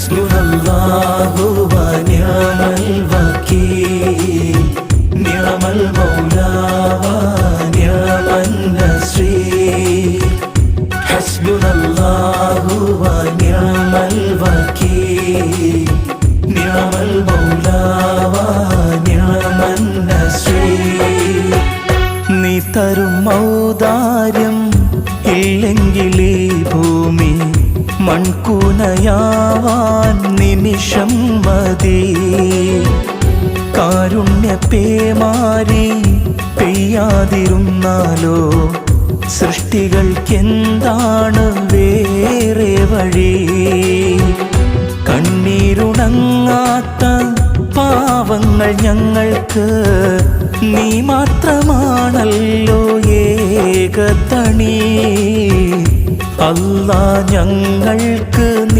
ഹസ്ബുനല്ലാഹു വനിഅമൽ വകീൽ നിഅമൽ മൗലാ വനിഅമൻ നസീർ ഹസ്ബുനല്ലാഹു വനിഅമൽ വകീൽ നിഅമൽ മൗലാ വനിഅമൻ നസീർ നീ തരും ഔദാര്യം ഇല്ലെങ്കിൽ ഈ ഭൂമി മൺകൂനയാവാൻ നിമിഷം മതി കാരുണ്യപ്പേമാരി പെയ്യാതിരുന്നാലോ സൃഷ്ടികൾക്കെന്താണ് വേറെ വഴി കണ്ണീരുണങ്ങാത്ത പാവങ്ങൾ ഞങ്ങൾക്ക് നീ മാത്രമാണല്ലോ ഏകതണി അല്ലാ ഞങ്ങൾക്ക് നീ